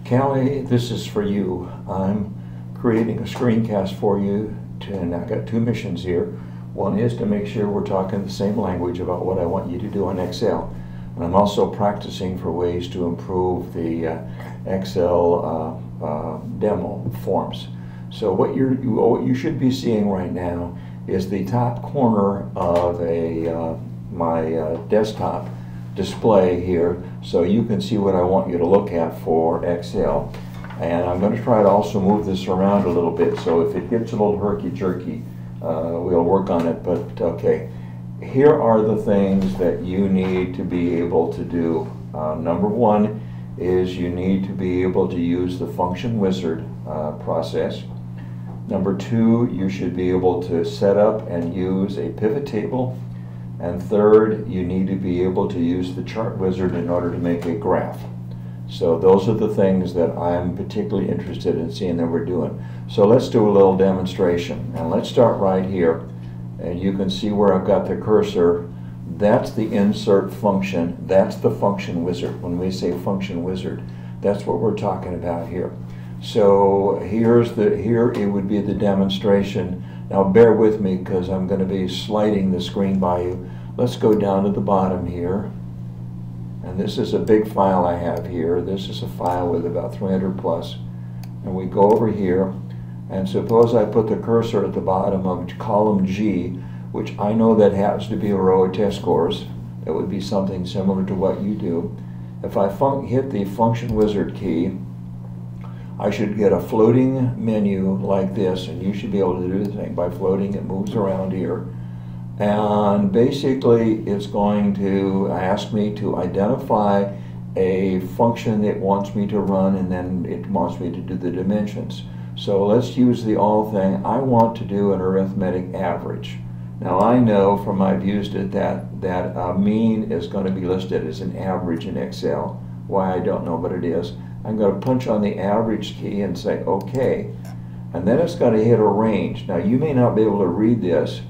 Kalli, this is for you. I'm creating a screencast for you, and I've got two missions here. One is to make sure we're talking the same language about what I want you to do on Excel. And I'm also practicing for ways to improve the Excel demo forms. So what you should be seeing right now is the top corner of my desktop display here, so you can see what I want you to look at for Excel. And I'm going to try to also move this around a little bit, so if it gets a little herky-jerky, we'll work on it. But okay, here are the things that you need to be able to do. Number one is you need to be able to use the function wizard process. Number two, you should be able to set up and use a pivot table. And third, you need to be able to use the chart wizard in order to make a graph. So those are the things that I'm particularly interested in seeing that we're doing. So let's do a little demonstration. And let's start right here. And you can see where I've got the cursor. That's the insert function. That's the function wizard. When we say function wizard, that's what we're talking about here. So here it would be the demonstration. Now bear with me because I'm going to be sliding the screen by you. Let's go down to the bottom here. And this is a big file I have here. This is a file with about 300 plus. And we go over here, and suppose I put the cursor at the bottom of column G, which I know that happens to be a row of test scores. That would be something similar to what you do. If I hit the function wizard key, I should get a floating menu like this, and you should be able to do the thing by floating. It moves around here. And basically it's going to ask me to identify a function that wants me to run, and then it wants me to do the dimensions. So let's use the all thing. I want to do an arithmetic average. Now I know from I've used it that mean is going to be listed as an average in Excel. Why, I don't know, but it is. I'm going to punch on the average key and say OK, and then it's going to hit a range. Now you may not be able to read this,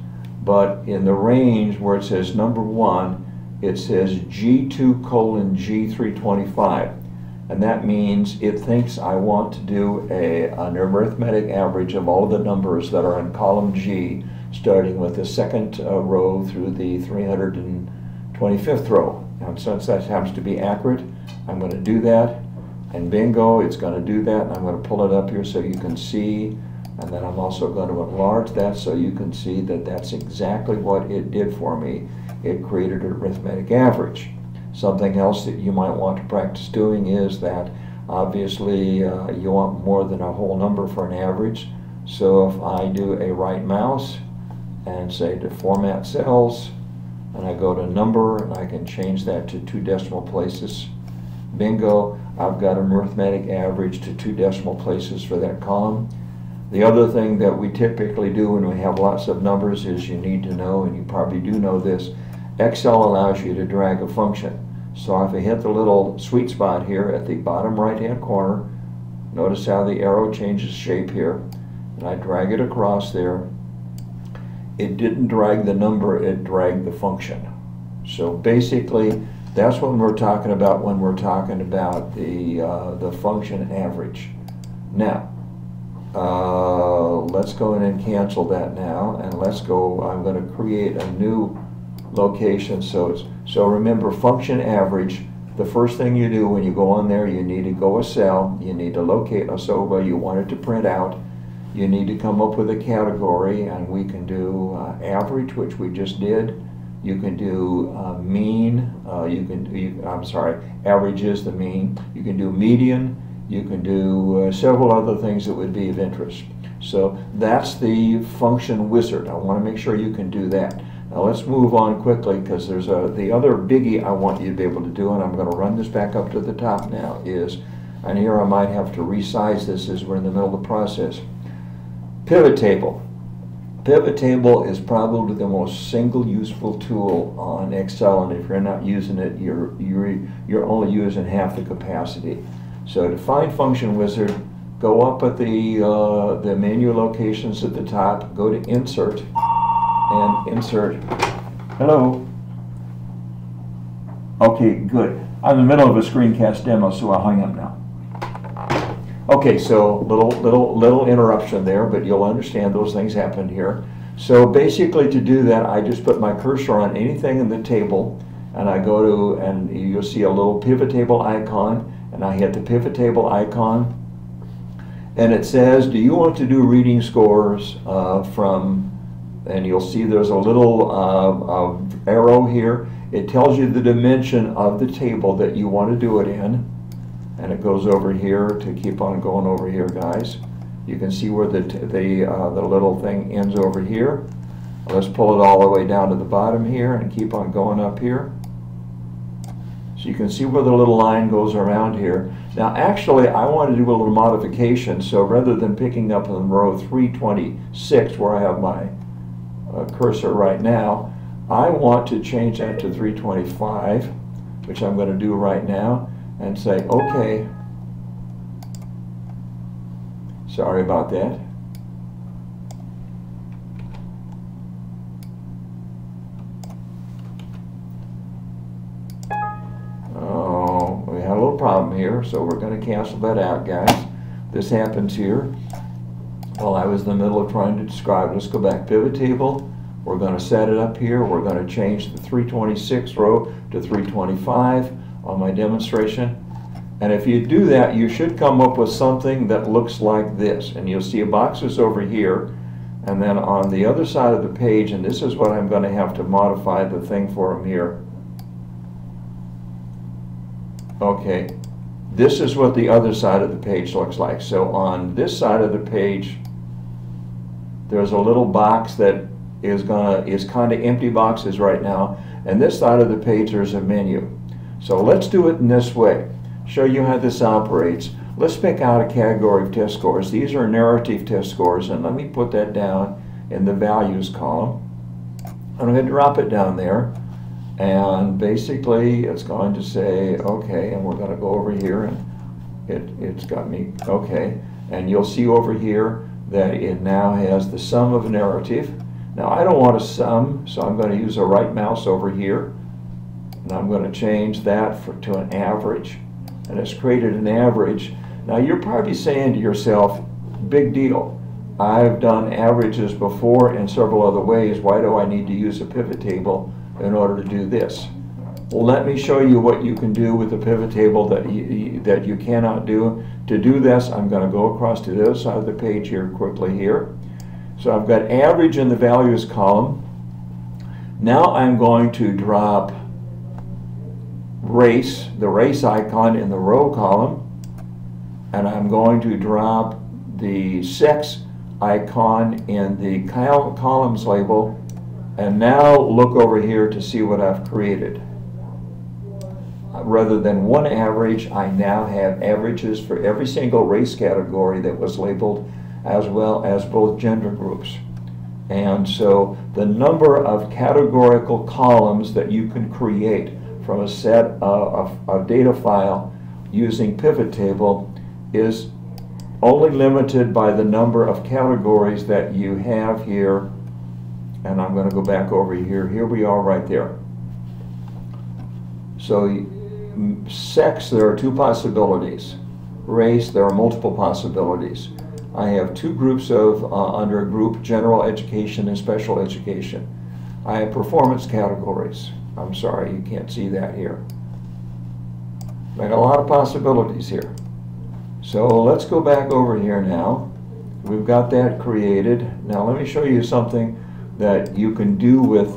but in the range where it says number 1, it says G2 colon G325, and that means it thinks I want to do an arithmetic average of all of the numbers that are in column G, starting with the second row through the 325th row. And since that happens to be accurate, I'm going to do that. And bingo, it's going to do that. And I'm going to pull it up here so you can see. And then I'm also going to enlarge that so you can see that that's exactly what it did for me. It created an arithmetic average. Something else that you might want to practice doing is that obviously you want more than a whole number for an average. So if I do a right mouse and say to format cells, and I go to number, and I can change that to 2 decimal places. Bingo, I've got an arithmetic average to 2 decimal places for that column. The other thing that we typically do when we have lots of numbers is you need to know, and you probably do know this, Excel allows you to drag a function. So if I hit the little sweet spot here at the bottom right hand corner, notice how the arrow changes shape here, and I drag it across there. It didn't drag the number, it dragged the function. So basically that's what we're talking about when we're talking about the function average. Now let's go in and cancel that now, and let's go, I'm going to create a new location. So remember, function average, the first thing you do when you go on there, you need to go a cell, you need to locate a SOBA you want it to print out, you need to come up with a category, and we can do average, which we just did. You can do mean, average is the mean. You can do median. You can do several other things that would be of interest. So that's the function wizard. I want to make sure you can do that. Now let's move on quickly, because there's the other biggie I want you to be able to do, and I'm going to run this back up to the top now, is, and here I might have to resize this as we're in the middle of the process. Pivot table. Pivot table is probably the most single useful tool on Excel, and if you're not using it, you're only using half the capacity. So to find function wizard, go up at the menu locations at the top, go to insert, and insert. Hello. Okay, good. I'm in the middle of a screencast demo, so I'll hang up now. Okay, so little interruption there, but you'll understand those things happen here. So basically to do that, I just put my cursor on anything in the table, and I go to, and you'll see a little pivot table icon, and I hit the pivot table icon, and it says, do you want to do reading scores from, and you'll see there's a little arrow here. It tells you the dimension of the table that you want to do it in. And it goes over here to keep on going over here, guys. You can see where the little thing ends over here. Let's pull it all the way down to the bottom here and keep on going up here. So you can see where the little line goes around here. Now actually I want to do a little modification, so rather than picking up in row 326 where I have my cursor right now, I want to change that to 325, which I'm going to do right now, and say okay. Sorry about that. Oh, we had a little problem here, so we're going to cancel that out, guys. This happens here while I was in the middle of trying to describe. Let's go back, pivot table. We're going to set it up here. We're going to change the 326 row to 325 on my demonstration. And if you do that, you should come up with something that looks like this. And you'll see boxes over here. And then on the other side of the page, and this is what I'm going to have to modify the thing for them here. Okay, this is what the other side of the page looks like. So on this side of the page, there's a little box that is kind of empty boxes right now. And this side of the page, there's a menu. So let's do it in this way. Show you how this operates. Let's pick out a category of test scores. These are narrative test scores, and let me put that down in the values column. I'm going to drop it down there, and basically it's going to say okay, and we're going to go over here, and it's got me okay, and you'll see over here that it now has the sum of narrative. Now I don't want a sum, so I'm going to use a right mouse over here, and I'm going to change that to an average. And it's created an average. Now you're probably saying to yourself, big deal. I've done averages before in several other ways. Why do I need to use a pivot table in order to do this? Well, let me show you what you can do with the pivot table that you cannot do. To do this, I'm going to go across to the other side of the page here quickly here. So I've got average in the values column. Now I'm going to drop race, the race icon in the row column, and I'm going to drop the sex icon in the columns label, and now look over here to see what I've created. Rather than one average, I now have averages for every single race category that was labeled, as well as both gender groups. And so the number of categorical columns that you can create from a set of data file using pivot table is only limited by the number of categories that you have here. And I'm going to go back over here. Here we are right there. So sex, there are two possibilities. Race, there are multiple possibilities. I have two groups of under a group, general education and special education. I have performance categories. I'm sorry, you can't see that here. I got a lot of possibilities here. So let's go back over here now. We've got that created. Now let me show you something that you can do with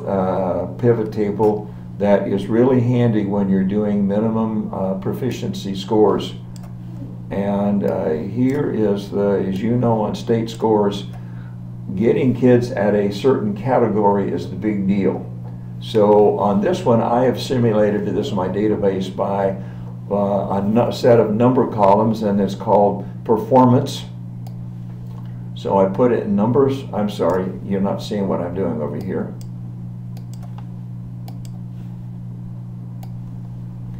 pivot table that is really handy when you're doing minimum proficiency scores. And here is as you know, on state scores, getting kids at a certain category is the big deal. So on this one, I have simulated this in my database by a set of number columns, and it's called performance. So I put it in numbers. I'm sorry, you're not seeing what I'm doing over here.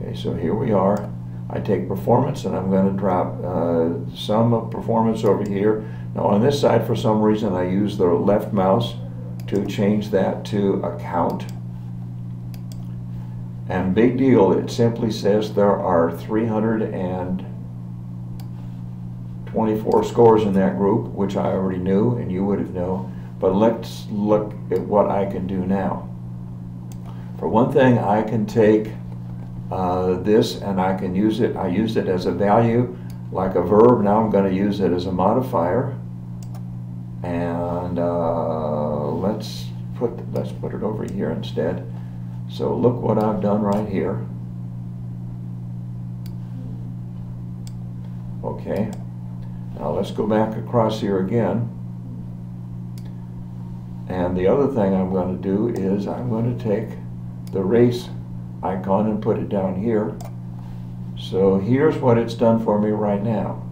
Okay, so here we are. I take performance, and I'm going to drop some of performance over here. Now on this side, for some reason, I use the left mouse to change that to account. And big deal, it simply says there are 325 24 scores in that group, which I already knew and you would have known. But let's look at what I can do now. For one thing, I can take this and I can use it. I used it as a value, like a verb. Now I'm going to use it as a modifier. And let's put it over here instead. So look what I've done right here. Okay. Now let's go back across here again. And the other thing I'm going to do is I'm going to take the race icon and put it down here. So here's what it's done for me right now.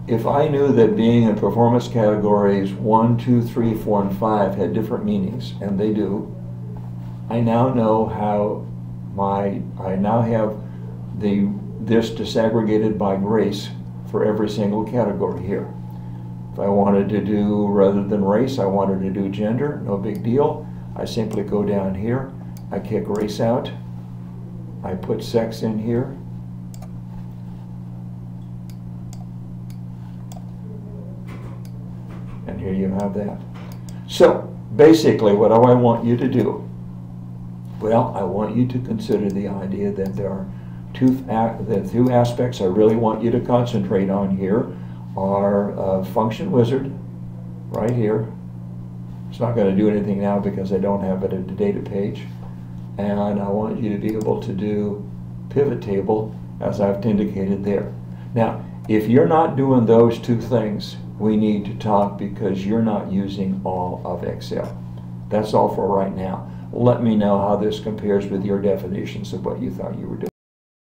If I knew that being in performance categories 1, 2, 3, 4, and 5 had different meanings, and they do, I now know how I now have this disaggregated by race for every single category here. If I wanted to do, rather than race, I wanted to do gender, no big deal. I simply go down here, I kick race out, I put sex in here, and here you have that. So basically, what do I want you to do? Well, I want you to consider the idea that there are two aspects I really want you to concentrate on here are function wizard right here. It's not going to do anything now because I don't have it at the data page. And I want you to be able to do pivot table as I've indicated there. Now, if you're not doing those two things, we need to talk because you're not using all of Excel. That's all for right now. Let me know how this compares with your definitions of what you thought you were doing.